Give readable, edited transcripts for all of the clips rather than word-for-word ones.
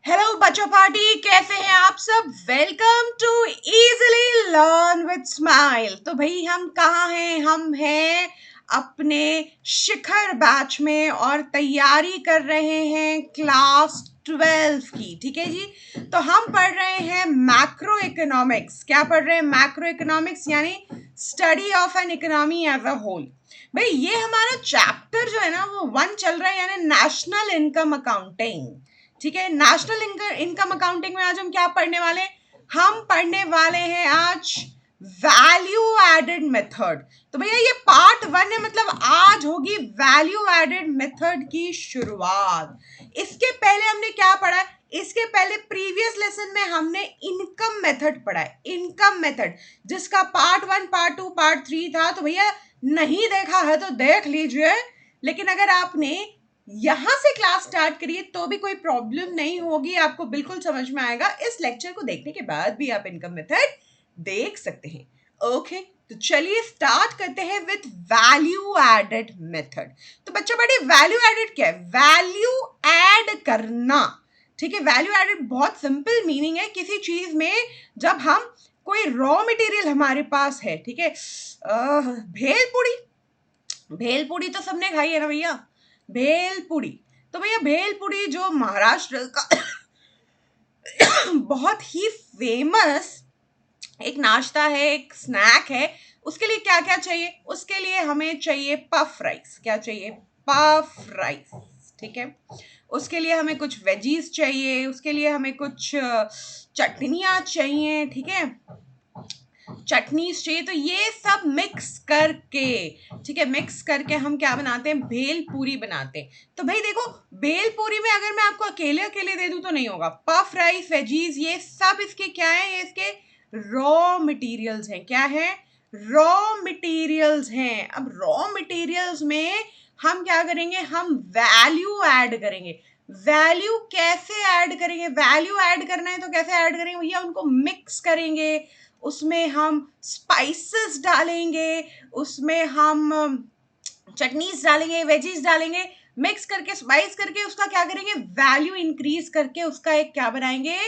Hello बच्चों party, कैसे हैं आप सब। Welcome to easily learn with smile. तो भाई हम कहाँ हैं? हम हैं अपने शिखर बैच में और तैयारी कर रहे हैं क्लास 12 की। ठीक है जी। तो हम पढ़ रहे हैं मैक्रो इकोनॉमिक्स। क्या पढ़ रहे हैं? मैक्रो इकोनॉमिक्स यानी study of an economy as a whole. भाई ये हमारा चैप्टर जो है ना वो 1 चल रहा है, यानी नेशनल इनकम अकाउंटिंग। ठीक है, नेशनल इनकम अकाउंटिंग में आज हम क्या पढ़ने वाले हैं? हम पढ़ने वाले हैं आज वैल्यू एडेड मेथड। तो भैया ये पार्ट 1 है, मतलब आज होगी वैल्यू एडेड मेथड की शुरुआत। इसके पहले हमने क्या पढ़ा है? इसके पहले प्रीवियस लेसन में हमने इनकम मेथड पढ़ा है। इनकम मेथड जिसका पार्ट 1, पार्ट 2, पार्ट 3 था। तो भैया नहीं देखा है तो देख लीजिए। लेकिन अगर आपने यहां से क्लास स्टार्ट करिए तो भी कोई प्रॉब्लम नहीं होगी, आपको बिल्कुल समझ में आएगा। इस लेक्चर को देखने के बाद भी आप इनकम मेथड देख सकते हैं। ओके, तो चलिए स्टार्ट करते हैं विथ वैल्यू एडेड मेथड। तो बच्चा बड़ी वैल्यू एडेड क्या है? वैल्यू ऐड करना। ठीक है, वैल्यू एडेड बहुत सिंपल मीनिंग है किसी चीज में जब हम कोई रॉ मटेरियल हमारे पास है। ठीक है, भेलपुड़ी। भेलपुड़ी तो सबने खाई है ना भैया, भेलपुड़ी। तो भैया भेलपुड़ी जो महाराष्ट्र का बहुत ही फेमस एक नाश्ता है, एक स्नैक है। उसके लिए क्या क्या चाहिए? उसके लिए हमें चाहिए पफ राइस। क्या चाहिए? Puff rice. ठीक है, उसके लिए हमें कुछ वेजीज चाहिए, उसके लिए हमें कुछ चटनियाँ चाहिए। ठीक है, चटनी चाहिए। तो ये सब मिक्स करके, ठीक है, मिक्स करके हम क्या बनाते हैं? भेल पूरी बनाते हैं। तो भाई देखो, भेल पूरी में अगर मैं आपको अकेले अकेले दे दूं तो नहीं होगा। पफ राइस, वेजीज, ये सब इसके क्या है? ये इसके रॉ मटेरियल्स हैं। क्या है? रॉ मटेरियल्स हैं। अब रॉ मटेरियल्स में हम क्या करेंगे? हम वैल्यू ऐड करेंगे। वैल्यू कैसे ऐड करेंगे? वैल्यू ऐड करना है तो कैसे ऐड करेंगे भैया? उनको मिक्स करेंगे, उसमें हम स्पाइसेस डालेंगे, उसमें हम चटनीज डालेंगे, वेजीज डालेंगे, मिक्स करके स्पाइस करके उसका क्या करेंगे? वैल्यू इंक्रीज करके उसका एक क्या बनाएंगे?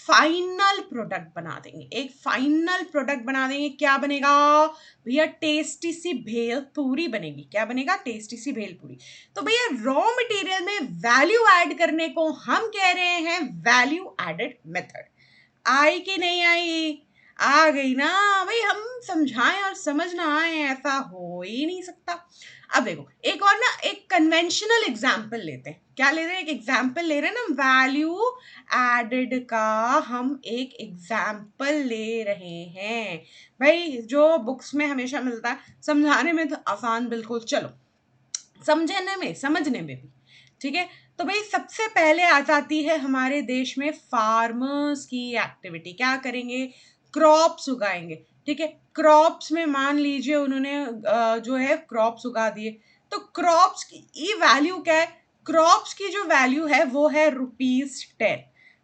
फाइनल प्रोडक्ट बना देंगे। एक फाइनल प्रोडक्ट बना देंगे। क्या बनेगा भैया? टेस्टी सी भेल पूरी बनेगी। क्या बनेगा? टेस्टी सी भेल पूरी। तो भैया रॉ मटेरियल में वैल्यू ऐड करने को हम कह रहे हैं वैल्यू एडेड मेथड। आई कि नहीं आई? आ गई ना भाई। हम समझाएं और समझ ना आए ऐसा हो ही नहीं सकता। अब देखो एक और ना, एक कन्वेंशनल एग्जाम्पल लेते हैं। क्या ले रहे हैं? एक एग्जाम्पल ले रहे हैं ना, वैल्यू एडेड का हम एक एग्जाम्पल ले रहे हैं। भाई जो बुक्स में हमेशा मिलता है, समझाने में तो आसान बिल्कुल, चलो समझने में समझने में भी। ठीक है, तो भाई सबसे पहले आ जाती है हमारे देश में फार्मर्स की एक्टिविटी। क्या करेंगे? क्रॉप्स उगाएंगे। ठीक है, क्रॉप्स में मान लीजिए उन्होंने जो है क्रॉप्स उगा दिए। तो क्रॉप्स की वैल्यू क्या है? क्रॉप्स की जो वैल्यू है वो है ₹10।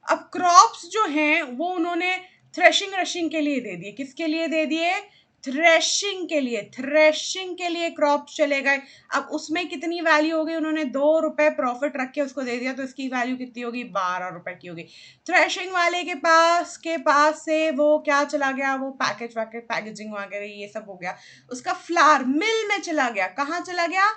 अब क्रॉप्स जो हैं वो उन्होंने थ्रेशिंग रशिंग के लिए दे दिए। किसके लिए दे दिए? थ्रेशिंग के लिए। थ्रेशिंग के लिए क्रॉप्स चले गए। अब उसमें कितनी वैल्यू हो गई? उन्होंने ₹2 प्रॉफिट रख के उसको दे दिया, तो इसकी वैल्यू कितनी होगी? ₹12 की होगी। थ्रेशिंग वाले के पास से वो क्या चला गया? वो पैकेजिंग वगैरह ये सब हो गया, उसका फ्लावर मिल में चला गया। कहाँ चला गया?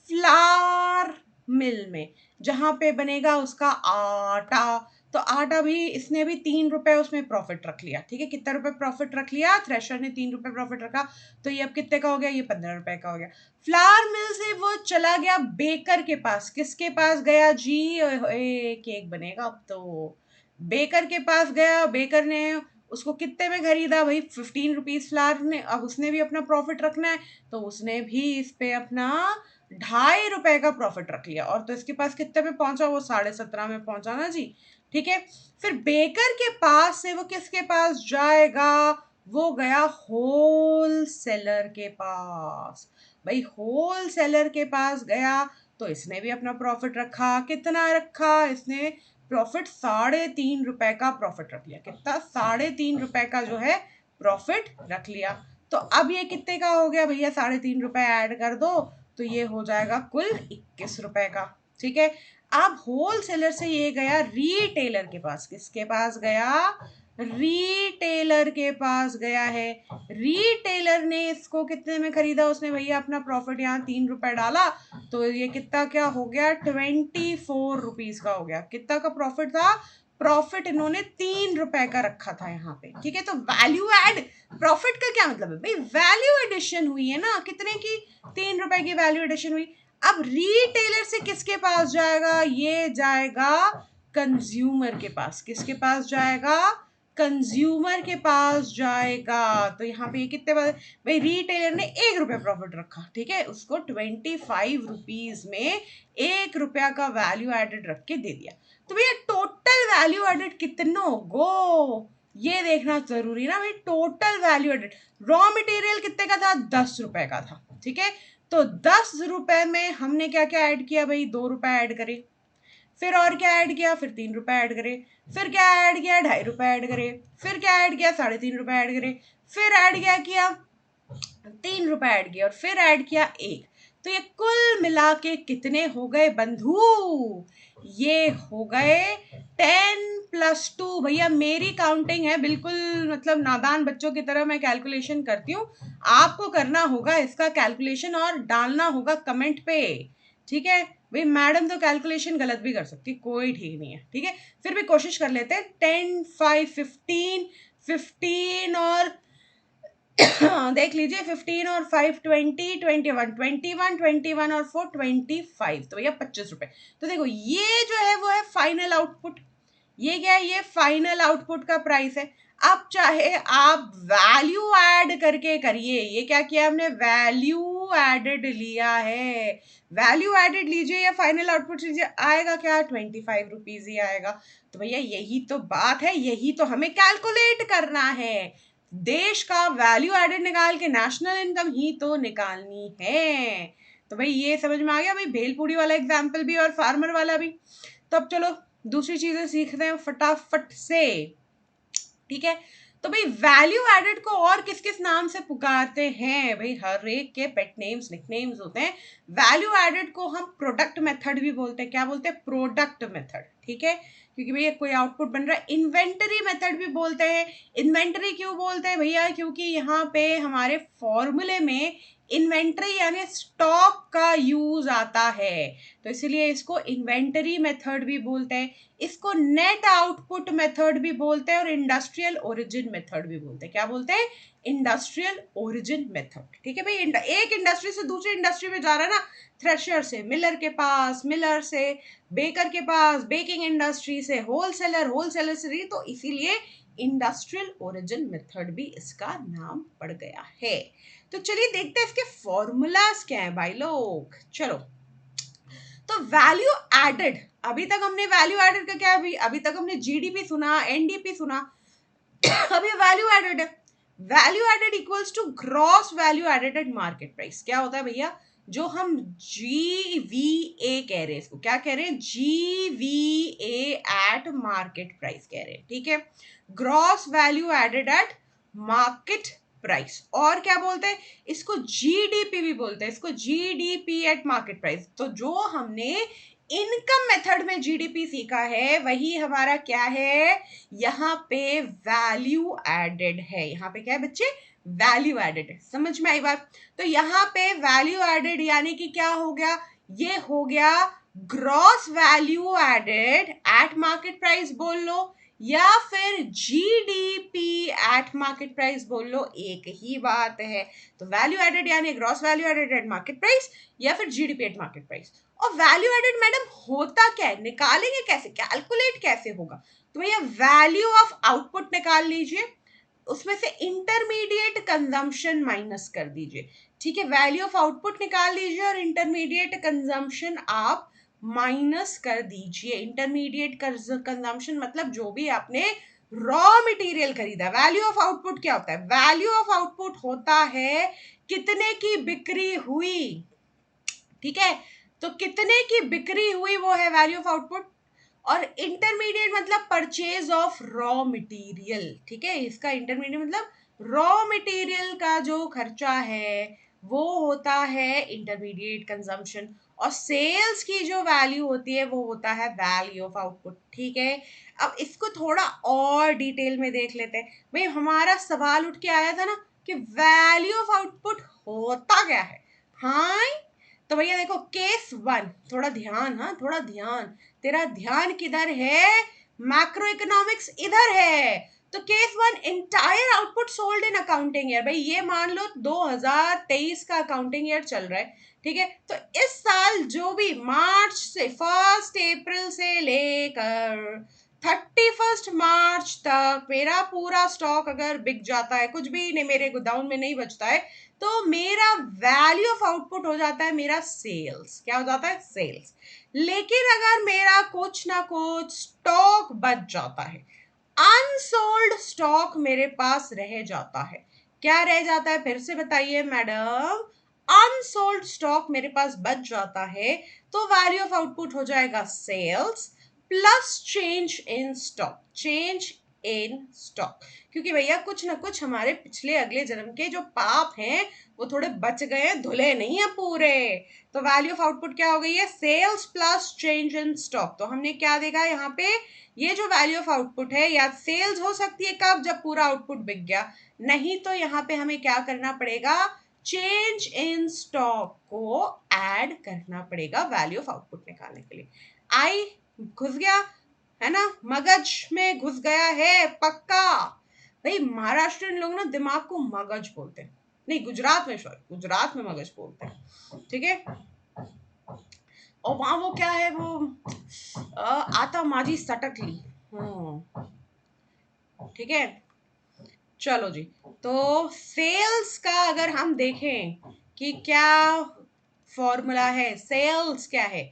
फ्लावर मिल में, जहां पे बनेगा उसका आटा। तो आटा भी इसने भी ₹3 उसमें प्रॉफिट रख लिया। ठीक है, कितना रुपए प्रॉफिट रख लिया? थ्रेशर ने ₹3 प्रॉफिट रखा। तो ये अब कितने का हो गया? ये ₹15 का हो गया। फ्लावर मिल से वो चला गया बेकर के पास। किसके पास गया जी? केक बनेगा अब तो। बेकर के पास गया, बेकर ने उसको कितने में खरीदा भाई? ₹15 फ्लावर ने। अब उसने भी अपना प्रॉफिट रखना है, तो उसने भी इस पे अपना ₹2.5 का प्रॉफिट रख लिया। और तो इसके पास कितने में पहुंचा? वो 17.5 में पहुंचा ना जी। ठीक है, फिर बेकर के पास से वो किसके पास जाएगा? वो गया होल सेलर के पास। भाई होल सेलर के पास गया तो इसने भी अपना प्रॉफिट रखा। कितना रखा इसने? प्रॉफिट ₹3.5 का प्रॉफिट रख लिया। कितना? ₹3.5 का जो है प्रॉफिट रख लिया। तो अब ये कितने का हो गया भैया? ₹3.5 ऐड कर दो तो ये हो जाएगा कुल ₹21 का। ठीक है, अब होलसेलर से ये गया रिटेलर के पास, किसके पास गया, रिटेलर के पास गया है। रिटेलर ने इसको कितने में खरीदा, उसने भैया अपना प्रॉफिट यहाँ 3 रुपए डाला, तो ये कितना क्या हो गया, 24 रुपीज का हो गया। कितना का प्रॉफिट था, प्रॉफिट इन्होंने 3 रुपए का रखा था यहाँ पे, ठीक है। तो वैल्यू एड, प्रॉफिट का क्या मतलब है भाई, वैल्यू एडिशन हुई है ना, कितने की, 3 रुपए की वैल्यू एडिशन हुई। अब रिटेलर से किसके पास जाएगा, ये जाएगा कंज्यूमर के पास, किसके पास जाएगा, कंज्यूमर के पास जाएगा। तो यहाँ पे ये कितने भाई, रिटेलर ने 1 रुपया प्रॉफिट रखा, ठीक है, उसको 25 रुपीज में 1 रुपया का वैल्यू एडेड रख के दे दिया। तो भैया टोटल वैल्यू एडेड कितना गो, ये देखना जरूरी ना भाई, total value added. Raw material कितने का था, 10 रुपए का था, ठीक है। तो 10 रुपए में हमने क्या क्या ऐड किया भाई, 2 रुपए ऐड करे, फिर और क्या ऐड किया, फिर 3 रुपए ऐड करे, फिर क्या ऐड किया, 2.5 रुपए ऐड करे, फिर क्या ऐड किया, 3.5 रुपए ऐड करे, फिर ऐड क्या किया, 3 रुपए ऐड किया, और फिर ऐड किया 1। तो ये कुल मिला के कितने हो गए बंधु, ये हो गए 10+2। भैया मेरी काउंटिंग है, बिल्कुल मतलब नादान बच्चों की तरह मैं कैलकुलेशन करती हूँ, आपको करना होगा इसका कैलकुलेशन और डालना होगा कमेंट पे, ठीक है। भाई मैडम तो कैलकुलेशन गलत भी कर सकती, कोई ठीक नहीं है, ठीक है। फिर भी कोशिश कर लेते हैं, 10, 5, 15, 15 और देख लीजिए, 15 और 5, 20, 21, 21, 21 और 4, 25, तो भैया 25 रुपए। तो देखो ये जो है वो है फाइनल आउटपुट, ये क्या है, ये फाइनल आउटपुट का प्राइस है। अब चाहे आप वैल्यू ऐड करके करिए, ये क्या किया हमने, वैल्यू एडेड लिया है, वैल्यू एडेड लीजिए या फाइनल आउटपुट लीजिए, आएगा क्या, 25 रुपीज ही आएगा। तो भैया यही तो बात है, यही तो हमें कैलकुलेट करना है, देश का वैल्यू एडेड निकाल के नेशनल इनकम ही तो निकालनी है। तो भाई ये समझ में आ गया भाई, भेलपूरी वाला एग्जाम्पल भी और फार्मर वाला भी। तो अब चलो दूसरी चीजें सीखते हैं फटाफट से, ठीक है। तो भाई वैल्यू एडेड को और किस किस नाम से पुकारते हैं, भाई हर एक के पेट नेम्स निकनेम्स होते हैं। वैल्यू एडेड को हम प्रोडक्ट मेथड भी बोलते हैं, क्या बोलते हैं, प्रोडक्ट मेथड, ठीक है, क्योंकि भैया कोई आउटपुट बन रहा है। इन्वेंटरी मेथड भी बोलते हैं, इन्वेंटरी क्यों बोलते हैं भैया, क्योंकि यहाँ पे हमारे फॉर्मूले में इन्वेंटरी यानी स्टॉक का यूज आता है, तो इसीलिए इसको इन्वेंटरी मेथड भी बोलते हैं। इसको नेट आउटपुट मेथड भी बोलते हैं और इंडस्ट्रियल ओरिजिन मेथड भी बोलते हैं, क्या बोलते हैं, इंडस्ट्रियल ओरिजिन मेथड, ठीक है भाई। एक इंडस्ट्री से दूसरी इंडस्ट्री में जा रहा है ना, थ्रेशर से मिलर के पास, मिलर से बेकर के पास, बेकिंग इंडस्ट्री से होलसेलर, होलसेलर से, तो इसीलिए इंडस्ट्रियल ओरिजिन मेथड भी इसका नाम पड़ गया है। तो चलिए देखते हैं इसके फॉर्मूलाज क्या है भाई लोग, चलो। तो वैल्यू एडेड, अभी तक हमने वैल्यू एडेड का क्या, अभी तक हमने जीडीपी सुना, एनडीपी सुना, अभी वैल्यू एडेड है। Value added equals to gross value added at market price. क्या होता है भैया, जो हम GVA कह रहे हैं, इसको क्या कह रहे हैं, GVA एट मार्केट प्राइस कह रहे हैं, ठीक है। Gross value added at market price, और क्या बोलते हैं इसको, जीडीपी भी बोलते हैं, इसको जीडीपी एट मार्केट प्राइस। तो जो हमने इनकम मेथड में जीडीपी सीखा है वही हमारा क्या है, यहाँ पे वैल्यू एडेड है। यहाँ पे क्या है बच्चे, वैल्यू एडेड है, समझ में आई बात। तो यहाँ पे वैल्यू एडेड यानी कि क्या हो गया, ये हो गया gross value added at market price बोल लो, या फिर जीडीपी एट मार्केट प्राइस बोल लो, एक ही बात है। तो वैल्यू एडेड यानी gross value added at market price, या फिर जीडीपी एट मार्केट प्राइस। और वैल्यू एडेड मैडम होता क्या है, निकालेंगे कैसे, कैलकुलेट कैसे होगा, तो भैया वैल्यू ऑफ आउटपुट निकाल लीजिए, उसमें से इंटरमीडिएट कंजम्पशन माइनस कर दीजिए, ठीक है। वैल्यू ऑफ आउटपुट निकाल लीजिए और इंटरमीडिएट कंजम्पशन आप माइनस कर दीजिए। इंटरमीडिएट कंजम्पशन मतलब जो भी आपने रॉ मटेरियल खरीदा। वैल्यू ऑफ आउटपुट क्या होता है, वैल्यू ऑफ आउटपुट होता है कितने की बिक्री हुई, ठीक है। तो कितने की बिक्री हुई वो है वैल्यू ऑफ आउटपुट, और इंटरमीडिएट मतलब परचेज ऑफ रॉ मटेरियल, ठीक है। इसका इंटरमीडिएट मतलब रॉ मटेरियल का जो खर्चा है वो होता है इंटरमीडिएट कंजम्पशन। और सेल्स की जो वैल्यू होती है वो होता है वैल्यू ऑफ आउटपुट, ठीक है। अब इसको थोड़ा और डिटेल में देख लेते हैं। भाई हमारा सवाल उठ के आया था ना कि वैल्यू ऑफ आउटपुट होता क्या है। हाँ, तो भैया देखो केस वन, थोड़ा ध्यान, हाँ थोड़ा ध्यान, तेरा ध्यान किधर है, मैक्रो इकोनॉमिक्स इधर है। तो case one, entire output sold in accounting year. भाई ये मान लो 2023 का अकाउंटिंग ईयर चल रहा है, ठीक है। तो इस साल जो भी मार्च से 1 अप्रैल से लेकर 31 मार्च तक मेरा पूरा स्टॉक अगर बिक जाता है, कुछ भी नहीं मेरे गोदाउन में नहीं बचता है, तो मेरा वैल्यू ऑफ आउटपुट हो जाता है मेरा सेल्स। क्या हो जाता है? सेल्स। लेकिन अगर मेरा कुछ ना कुछ स्टॉक बच जाता है, अनसोल्ड स्टॉक मेरे पास रह जाता है, क्या रह जाता है फिर से बताइए मैडम? अनसोल्ड स्टॉक मेरे पास बच जाता है, तो वैल्यू ऑफ आउटपुट हो जाएगा sales plus change in stock, change in stock. क्योंकि भैया कुछ ना कुछ हमारे पिछले अगले जन्म के जो पाप हैं वो थोड़े बच गए हैं, धुले नहीं है पूरे। तो वैल्यू ऑफ आउटपुट क्या हो गई है? Sales plus change in stock. तो हमने क्या देखा यहाँ पे, ये जो वैल्यू ऑफ आउटपुट है या सेल्स हो सकती है कब, जब पूरा आउटपुट बिक गया, नहीं तो यहाँ पे हमें क्या करना पड़ेगा, चेंज इन स्टॉक को ऐड करना पड़ेगा वैल्यू ऑफ आउटपुट निकालने के लिए। आई घुस गया है ना, मगज में घुस गया है पक्का। भाई महाराष्ट्रियन लोग ना दिमाग को मगज बोलते हैं, नहीं गुजरात में, सॉरी गुजरात में मगज बोलते हैं, ठीक है। और वहां वो क्या है वो आता माजी सटकली, ठीक है। चलो जी, तो सेल्स का अगर हम देखें कि क्या फॉर्मूला है, सेल्स क्या है?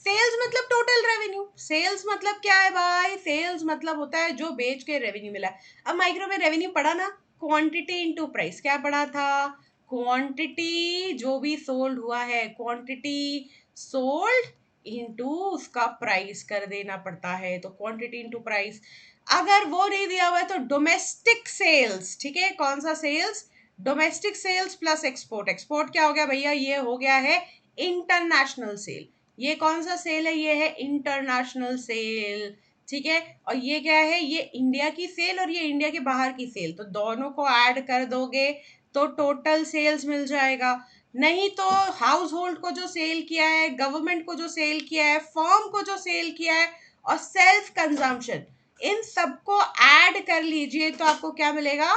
सेल्स मतलब टोटल रेवेन्यू। सेल्स मतलब क्या है भाई? सेल्स मतलब होता है जो बेच के रेवेन्यू मिला। अब माइक्रो में रेवेन्यू पढ़ा ना, क्वांटिटी इनटू प्राइस। क्या पढ़ा था? क्वांटिटी जो भी सोल्ड हुआ है, क्वांटिटी सोल्ड इनटू उसका प्राइस कर देना पड़ता है। तो क्वांटिटी इनटू प्राइस। अगर वो नहीं दिया हुआ है तो डोमेस्टिक सेल्स, ठीक है। कौन सा sales? Domestic sales plus export. Export क्या हो गया भैया? ये हो गया है इंटरनेशनल सेल। ये कौन सा सेल है? ये है इंटरनेशनल सेल, ठीक है। और ये क्या है? ये इंडिया की सेल और ये इंडिया के बाहर की सेल। तो दोनों को ऐड कर दोगे तो टोटल सेल्स मिल जाएगा। नहीं तो हाउस होल्ड को जो सेल किया है, गवर्नमेंट को जो सेल किया है, फर्म को जो सेल किया है, और सेल्फ कंजम्पशन, इन सबको ऐड कर लीजिए तो आपको क्या मिलेगा?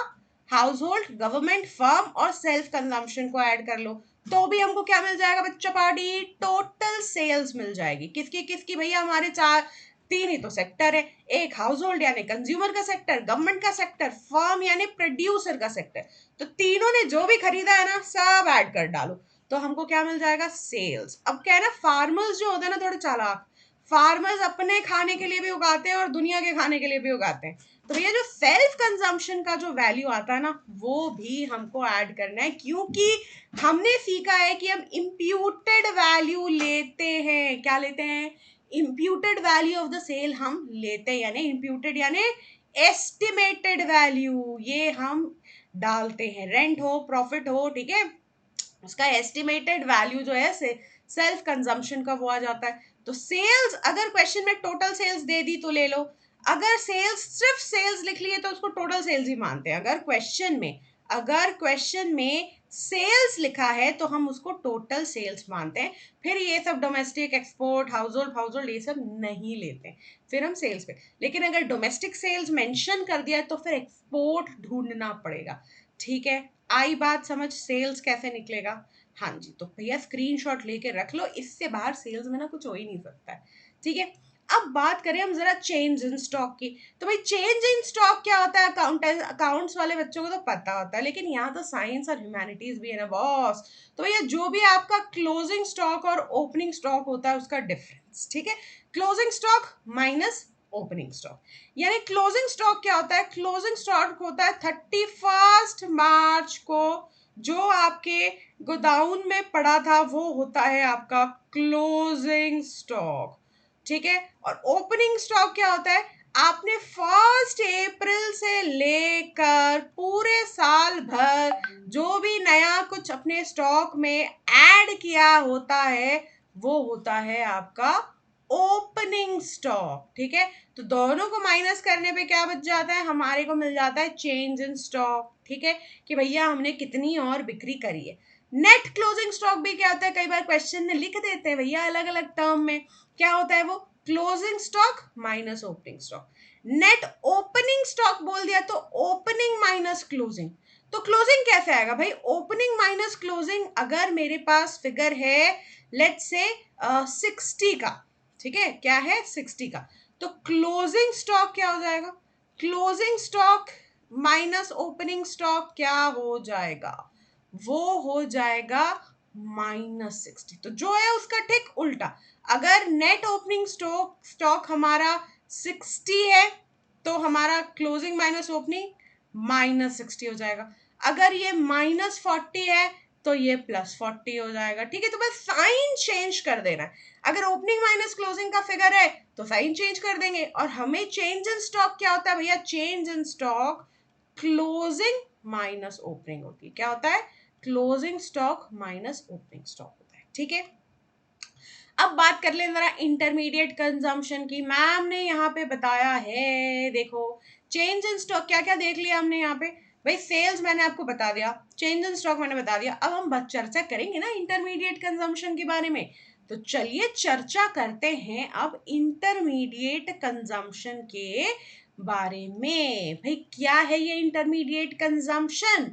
हाउस होल्ड, गवर्नमेंट, फर्म और सेल्फ कंजम्पशन को ऐड कर लो तो भी हमको क्या मिल जाएगा बच्चा पार्टी? टोटल सेल्स मिल जाएगी। किसकी किसकी भैया? हमारे चार तीन ही तो सेक्टर है, एक हाउस होल्ड यानी कंज्यूमर का सेक्टर, गवर्नमेंट का सेक्टर, फर्म यानी प्रोड्यूसर का सेक्टर। तो तीनों ने जो भी खरीदा है ना सब ऐड कर डालो तो हमको क्या मिल जाएगा? सेल्स। अब क्या है ना, फार्मर्स जो होते हैं ना थोड़े चालाक, फार्मर्स अपने खाने के लिए भी उगाते हैं और दुनिया के खाने के लिए भी उगाते हैं। तो भैया जो सेल्फ कंजम्पशन का जो वैल्यू आता है ना वो भी हमको ऐड करना है, क्योंकि हमने सीखा है कि हम इम्प्यूटेड वैल्यू लेते हैं। क्या लेते हैं? Imputed value of the sale हम लेते हैं, यानी इम्प्यूटेड यानी एस्टिमेटेड वैल्यू ये हम डालते हैं। रेंट हो, प्रॉफिट हो, ठीक है, उसका एस्टिमेटेड वैल्यू जो है सेल्फ कंजम्पशन का वो आ जाता है। तो सेल्स अगर क्वेश्चन में टोटल सेल्स दे दी तो ले लो, अगर सेल्स सिर्फ सेल्स लिख लिए तो उसको टोटल सेल्स ही मानते हैं। अगर क्वेश्चन में सेल्स लिखा है तो हम उसको टोटल सेल्स मानते हैं। फिर ये सब डोमेस्टिक, एक्सपोर्ट, हाउस होल्ड ये सब नहीं लेते हैं, फिर हम सेल्स पे। लेकिन अगर डोमेस्टिक सेल्स मेंशन कर दिया तो फिर एक्सपोर्ट ढूंढना पड़ेगा, ठीक है। आई बात समझ? सेल्स कैसे निकलेगा? हाँ जी, तो भैया स्क्रीनशॉट लेके रख लो, इससे बाहर सेल्स में ना कुछ हो ही नहीं सकता है, ठीक है। अब बात करें हम जरा चेंज इन स्टॉक की। तो भाई चेंज इन स्टॉक क्या होता है? अकाउंट्स वाले बच्चों को तो पता होता है, लेकिन यहाँ तो साइंस और ह्यूमैनिटीज भी है ना बॉस। तो भैया जो भी आपका क्लोजिंग स्टॉक और ओपनिंग स्टॉक होता है उसका डिफरेंस, ठीक है। Closing stock minus opening stock, यानी क्लोजिंग स्टॉक क्या होता है? क्लोजिंग स्टॉक होता है 31 मार्च को जो आपके गोदाउन में पड़ा था वो होता है आपका क्लोजिंग स्टॉक, ठीक है। और ओपनिंग स्टॉक क्या होता है? आपने 1 अप्रैल से लेकर पूरे साल भर जो भी नया कुछ अपने स्टॉक में ऐड किया होता है वो होता है आपका ओपनिंग स्टॉक। ठीक है, तो दोनों को माइनस करने पे क्या बच जाता है, हमारे को मिल जाता है चेंज इन स्टॉक। ठीक है, कि भैया हमने कितनी और बिक्री करी है। नेट क्लोजिंग स्टॉक भी क्या होता है, कई बार क्वेश्चन में लिख देते हैं भैया अलग अलग टर्म में, क्या होता है वो, closing stock minus opening stock. Net opening stock बोल दिया तो ओपनिंग माइनस क्लोजिंग। तो क्लोजिंग कैसे आएगा भाई, ओपनिंग माइनस क्लोजिंग। अगर मेरे पास फिगर है लेट्स से 60 का, ठीक है, क्या है 60 का, तो क्लोजिंग स्टॉक क्या हो जाएगा, closing stock minus opening stock क्या हो जाएगा, वो हो जाएगा -60। तो जो है उसका ठीक उल्टा, अगर नेट ओपनिंग स्टॉक हमारा 60 है तो हमारा क्लोजिंग माइनस ओपनिंग -60 हो जाएगा। अगर ये -40 है तो ये +40 हो जाएगा। ठीक है, तो बस साइन चेंज कर देना है। अगर ओपनिंग माइनस क्लोजिंग का फिगर है तो साइन चेंज कर देंगे। और हमें चेंज इन स्टॉक क्या होता है भैया, change in stock closing minus opening होती है। क्या होता है, closing stock minus opening stock होता है। ठीक है, अब बात कर लें जरा इंटरमीडिएट कंजम्पशन की। मैम ने यहाँ पे बताया है, देखो चेंज इन स्टॉक क्या क्या देख लिया हमने यहाँ पे, भाई सेल्स मैंने आपको बता दिया, चेंज इन स्टॉक मैंने बता दिया। अब हम चर्चा करेंगे ना इंटरमीडिएट कंजम्पशन के बारे में, तो चलिए चर्चा करते हैं अब इंटरमीडिएट कंजम्पशन के बारे में। भाई क्या है ये intermediate consumption,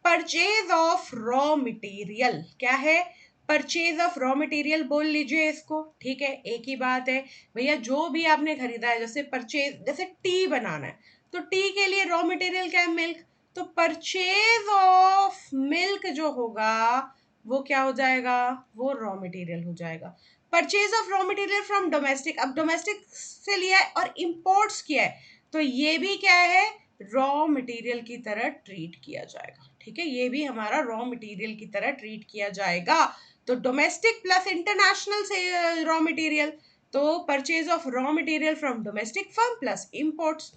purchase of raw material. क्या है, परचेज ऑफ रॉ मटेरियल बोल लीजिए इसको। ठीक है, एक ही बात है भैया, जो भी आपने खरीदा है, जैसे परचेज, जैसे टी बनाना है तो टी के लिए रॉ मटेरियल क्या है, मिल्क, तो परचेज ऑफ मिल्क जो होगा वो क्या हो जाएगा, वो रॉ मटेरियल हो जाएगा। Purchase of raw material from domestic, अब डोमेस्टिक से लिया है और इंपोर्ट्स किया है तो ये भी क्या है, रॉ मटेरियल की तरह ट्रीट किया जाएगा। ठीक है, ये भी हमारा रॉ मटेरियल की तरह ट्रीट किया जाएगा। तो डोमेस्टिक प्लस इंटरनेशनल से रॉ मटेरियल, तो purchase of raw material from domestic firm plus imports,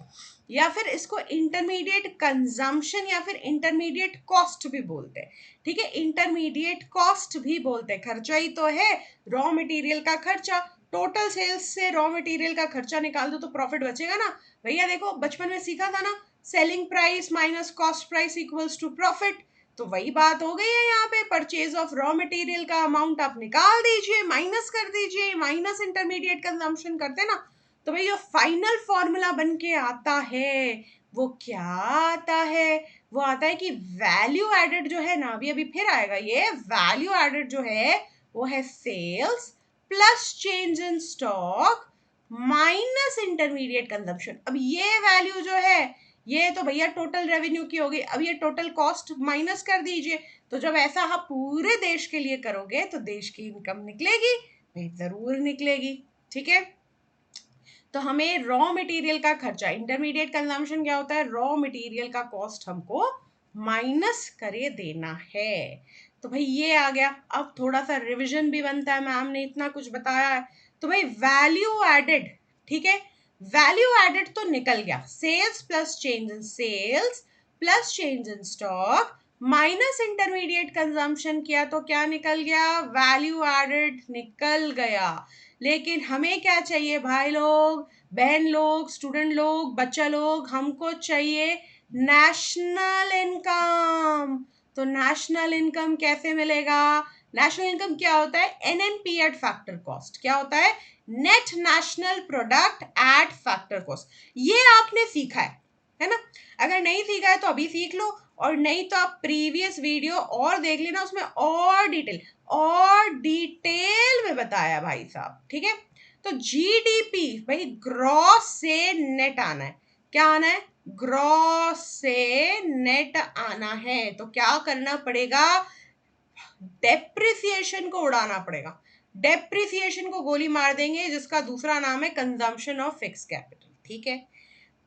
या फिर इसको इंटरमीडिएट कंजम्पशन या फिर इंटरमीडिएट कॉस्ट भी बोलते हैं। ठीक है, इंटरमीडिएट कॉस्ट भी बोलते हैं, खर्चा ही तो है, रॉ मटेरियल का खर्चा। टोटल सेल्स से रॉ मटेरियल का खर्चा निकाल दो तो प्रॉफिट बचेगा ना भैया। देखो बचपन में सीखा था ना, selling price minus cost price equals to profit, तो वही बात हो गई है यहाँ पे। परचेज ऑफ रॉ मटेरियल का अमाउंट आप निकाल दीजिए, माइनस कर दीजिए, माइनस इंटरमीडिएट कंजम्पशन करते ना, तो भाई जो फाइनल फॉर्मूला बन के आता है वो क्या आता है, वो आता है कि वैल्यू एडेड जो है ना, अभी अभी फिर आएगा ये, वैल्यू एडेड जो है वो है sales plus change in stock minus intermediate consumption. अब ये वैल्यू जो है ये तो भैया टोटल रेवेन्यू की होगी, अब ये टोटल कॉस्ट माइनस कर दीजिए। तो जब ऐसा आप पूरे देश के लिए करोगे तो देश की इनकम निकलेगी, भाई जरूर निकलेगी। ठीक है, तो हमें रॉ मटेरियल का खर्चा, इंटरमीडिएट कंजम्पशन क्या होता है, रॉ मटेरियल का कॉस्ट हमको माइनस करे देना है। तो भाई ये आ गया। अब थोड़ा सा रिवीजन भी बनता है, मैम ने इतना कुछ बताया है तो भाई वैल्यू एडेड, ठीक है, वैल्यू एडेड तो निकल गया, sales plus change in sales plus change in stock minus intermediate consumption किया तो क्या निकल गया, वैल्यू एडेड निकल गया। लेकिन हमें क्या चाहिए भाई लोग, बहन लोग, स्टूडेंट लोग, बच्चा लोग, हमको चाहिए नेशनल इनकम। तो नेशनल इनकम कैसे मिलेगा, नेशनल इनकम क्या होता है, एनएनपी एट फैक्टर कॉस्ट। क्या होता है, net national product at factor cost. ये आपने सीखा है ना, अगर नहीं सीखा है तो अभी सीख लो, और नहीं तो आप प्रीवियस वीडियो और देख लेना, उसमें और डिटेल में बताया भाई साहब। ठीक है, तो जीडीपी भाई ग्रॉस से नेट आना है, क्या आना है, ग्रॉस से नेट आना है। तो क्या करना पड़ेगा, डेप्रिसिएशन को उड़ाना पड़ेगा, डेप्रिसिएशन को गोली मार देंगे, जिसका दूसरा नाम है कंजम्पशन ऑफ फिक्स कैपिटल। ठीक है,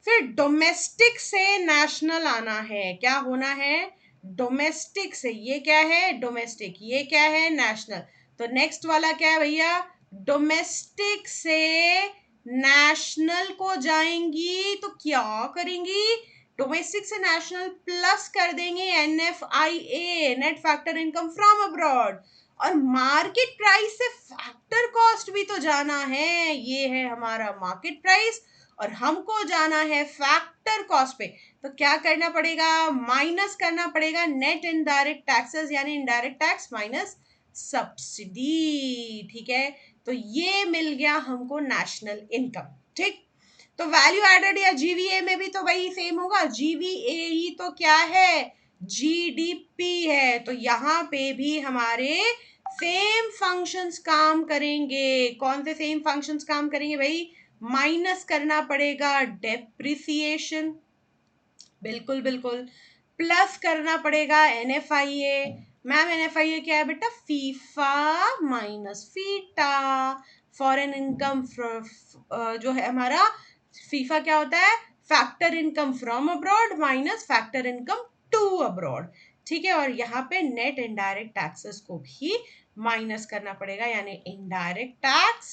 फिर डोमेस्टिक से नेशनल आना है, क्या होना है, डोमेस्टिक से, ये क्या है डोमेस्टिक, ये क्या है नेशनल। तो नेक्स्ट वाला क्या है भैया, डोमेस्टिक से नेशनल को जाएंगी तो क्या करेंगी, डोमेस्टिक से नेशनल प्लस कर देंगे NFIA, net factor income from abroad. और मार्केट प्राइस से फैक्टर कॉस्ट भी तो जाना है, ये है हमारा मार्केट प्राइस और हमको जाना है फैक्टर कॉस्ट पे। तो क्या करना पड़ेगा, माइनस करना पड़ेगा नेट इनडायरेक्ट टैक्सेस यानी इनडायरेक्ट टैक्स माइनस सब्सिडी। ठीक है, तो ये मिल गया हमको नेशनल इनकम। ठीक, तो वैल्यू एडेड या जीवीए में भी तो वही सेम होगा, जीवीए ही तो क्या है, जीडीपी है। तो यहाँ पे भी हमारे सेम फंक्शंस काम करेंगे। कौन से सेम फंक्शंस काम करेंगे भाई, माइनस करना पड़ेगा डेप्रिसिएशन, बिल्कुल बिल्कुल, प्लस करना पड़ेगा एनएफआईए। मैम एनएफआईए क्या है बेटा, FIFA minus FITA, foreign income जो है हमारा फीफा क्या होता है, factor income from abroad minus factor income to abroad. ठीक है, और यहाँ पे नेट इनडायरेक्ट टैक्सेस को भी माइनस करना पड़ेगा यानी इनडायरेक्ट टैक्स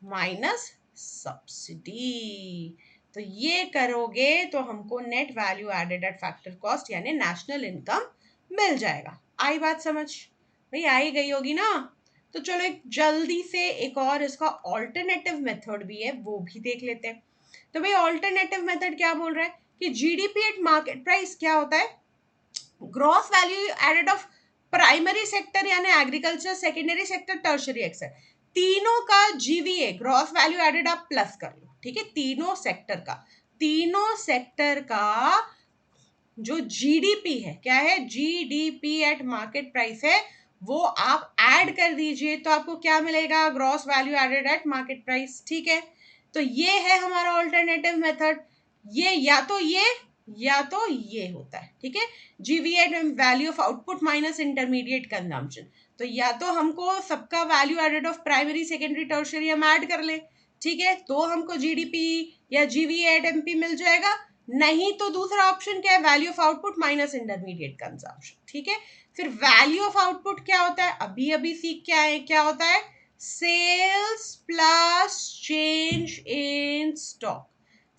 माइनस सब्सिडी। तो ये करोगे तो हमको net value added at factor cost यानी नेशनल इनकम मिल जाएगा। आई बात समझ भाई, आई गई होगी ना। तो चलो एक जल्दी से एक और इसका ऑल्टरनेटिव मेथड भी है वो भी देख लेते हैं। तो भाई ऑल्टरनेटिव मेथड क्या बोल रहा है कि जीडीपी एट मार्केट प्राइस क्या होता है, gross value added of primary sector यानी एग्रीकल्चर, सेकेंडरी सेक्टर, टर्शरी एक्सेट, तीनों का जीवीए ग्रॉस वैल्यू एडेड आप प्लस कर लो। ठीक है, तीनों सेक्टर का जो जीडीपी है, क्या है, जीडीपी एट मार्केट प्राइस है, वो आप ऐड कर दीजिए तो आपको क्या मिलेगा, gross value added at market price. ठीक है, तो ये है हमारा ऑल्टरनेटिव मेथड। ये या तो ये होता है। ठीक है, GVA value of output minus intermediate consumption, तो या तो हमको सबका value added of primary secondary tertiary हम ऐड कर ले, ठीक है, तो हमको जीडीपी या जीवीए एट एमपी मिल जाएगा। नहीं तो दूसरा ऑप्शन क्या है, value of output minus intermediate consumption. ठीक है, फिर वैल्यू ऑफ आउटपुट क्या होता है, अभी अभी सीख के आए, क्या होता है, sales plus change in stock,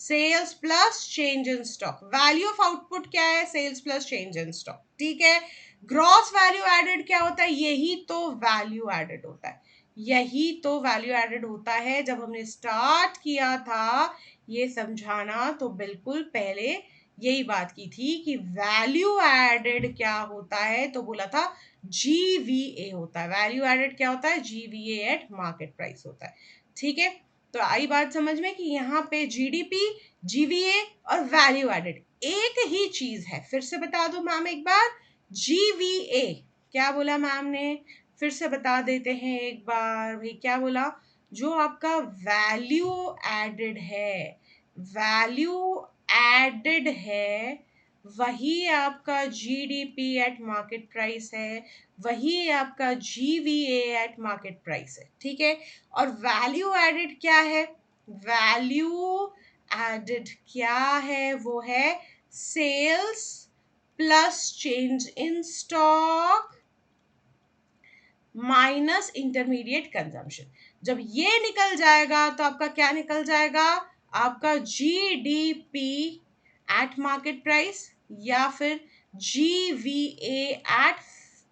sales plus change in stock. Value of output क्या है, sales plus change in stock. ठीक है, ग्रॉस वैल्यू एडेड क्या होता है, यही तो वैल्यू एडेड होता है, यही तो वैल्यू एडेड होता है। जब हमने स्टार्ट किया था ये समझाना तो बिल्कुल पहले यही बात की थी कि वैल्यू एडेड क्या होता है, तो बोला था जीवीए होता है। वैल्यू एडेड क्या होता है, जीवीए एट मार्केट प्राइस होता है। ठीक है, तो आई बात समझ में कि यहाँ पे जीडीपी, जीवीए और वैल्यू एडेड एक ही चीज है। फिर से बता दो मैम एक बार, जीवीए क्या बोला मैम ने, फिर से बता देते हैं एक बार भाई, क्या बोला, जो आपका वैल्यू एडेड है, वैल्यू एडेड है, वही आपका जीडीपी एट मार्केट प्राइस है, वही आपका जीवीए एट मार्केट प्राइस है। ठीक है, और वैल्यू एडेड क्या है, वैल्यू एडेड क्या है, वो है sales plus change in stock minus intermediate consumption. जब ये निकल जाएगा तो आपका क्या निकल जाएगा, आपका जीडीपी एट मार्केट प्राइस या फिर जीवीए एट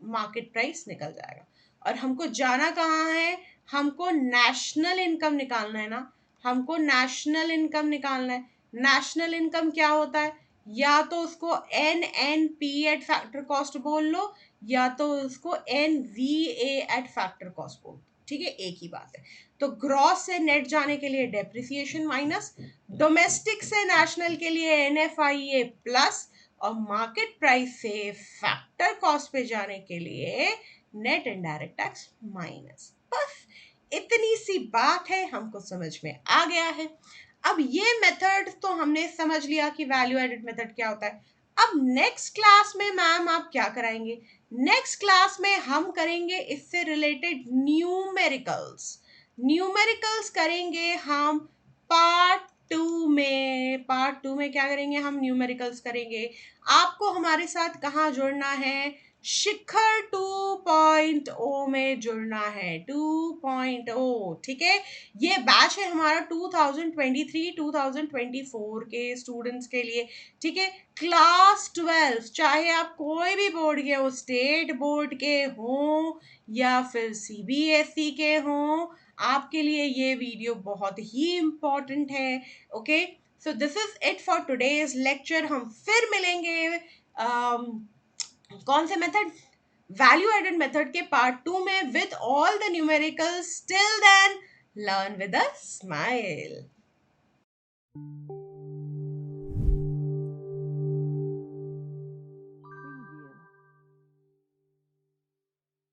मार्केट प्राइस निकल जाएगा। और हमको जाना कहाँ है, हमको नेशनल इनकम निकालना है ना, हमको नेशनल इनकम निकालना है। नेशनल इनकम क्या होता है, या तो उसको N N P at factor cost बोल लो या तो उसको N V A at factor cost बोल, ठीक है, एक ही बात है। तो ग्रॉस से नेट जाने के लिए डेप्रिसिएशन माइनस, डोमेस्टिक से नेशनल के लिए एनएफआईए प्लस, और मार्केट प्राइस से फैक्टर कॉस्ट पे जाने के लिए नेट इनडायरेक्ट टैक्स माइनस। बस इतनी सी बात है, हमको समझ में आ गया है। अब ये मेथड तो हमने समझ लिया कि वैल्यू एडेड मेथड क्या होता है। अब नेक्स्ट क्लास में मैम आप क्या कराएंगे, नेक्स्ट क्लास में हम करेंगे इससे रिलेटेड न्यूमेरिकल्स, न्यूमेरिकल्स करेंगे हम पार्ट टू में क्या करेंगे हम, न्यूमेरिकल्स करेंगे। आपको हमारे साथ कहाँ जुड़ना है, शिखर 2.0 में जुड़ना है, 2.0, ठीक है। ये बैच है हमारा 2023-2024 के स्टूडेंट्स के लिए, ठीक है। क्लास 12, चाहे आप कोई भी बोर्ड के हो, स्टेट बोर्ड के हों या फिर सीबीएसई के हों, आपके लिए ये वीडियो बहुत ही इम्पोर्टेंट है। Okay, so this is it for today's lecture. हम फिर मिलेंगे कौन से मेथड, वैल्यू एडेड मेथड के पार्ट 2 में with all the numericals. Till then learn with a smile.